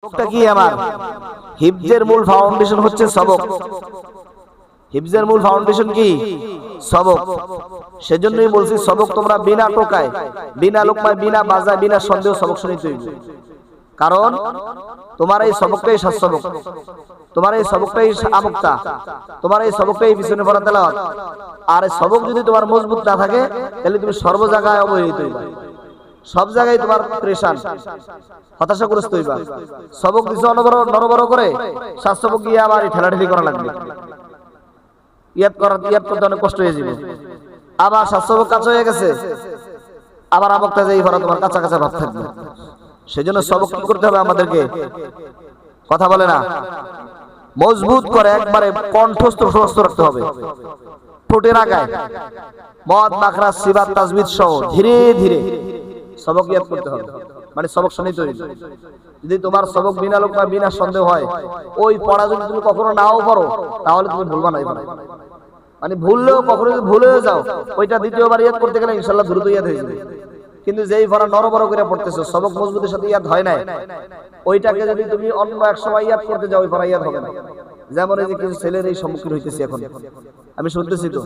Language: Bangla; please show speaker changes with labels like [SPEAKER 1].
[SPEAKER 1] সবকটা কি আমার হিফজের মূল ফাউন্ডেশন হচ্ছে সবক। হিফজের মূল ফাউন্ডেশন কি? সবক। সেজন্যই বলছি সবক তোমরা বিনা টোকায়, বিনা লোকমায়, বিনা বাজায়, বিনা সন্দেহ সবক শুনিতে হইবে। কারণ তোমার এই সবকটাই সবক, তোমার এই সবকটাই আমুক্তা, তোমার এই সবকটাই পিছনে পড়া তেলাওয়াত। আর এই সবক যদি তোমার মজবুত না থাকে তাহলে তুমি সর্ব জায়গায় অবহেলিত হইবা, সব জায়গায় তোমার প্রেশান, হতাশাগ্রস্ত হইবা। সবক দিছে নরবর করে, সবক গিয়ে আবার ঠেলাঠেলি করা লাগবে, ইয়াদ করতে অনেক কষ্ট হয়ে যাবে। আবার সবক কাঁচা হয়ে গেছে, আবার আমুক্তা যাই পড়া তোমার কাঁচা কাঁচা ভাব থাকবে। সেজন্য সবক কি করতে হবে আমাদেরকে? কথা বলে না, মজবুত করে একবারে কণ্ঠস্থ রাখতে হবে। ঠোঁটের আগায় মদ মাখরা সিবাত তাজবিদ সহ ধীরে ধীরে সবক ইয়াদ করতে হবে, মানে সবক শুনিতে হইবে। যদি তোমার সবক বিনা লোক বা বিনা সন্দেহ হয়, ওই পড়া যদি তুমি কখনো নাও পড়ো তাহলে তুমি ভুলবা না। মানে ভুললেও কখনো যদি ভুলেও যাও, ওইটা দ্বিতীয়বার ইয়াদ করতে গেলে ইনশাআল্লাহ দ্রুত ইয়াদ হয়ে যাবে। কিন্তু যেই পড়া নরবর করে পড়তেছো, সবক মজবুতের সাথে ইয়াদ হয় না, ওইটাকে যদি তুমি অন্য এক সময় ইয়াদ করতে যাও, ওই পড়া ইয়াদ হবে না। যেমন এই যে কিছু ছেলের এই সম্মুখীন হইতেছি এখন, আমি শুনতেছি তো।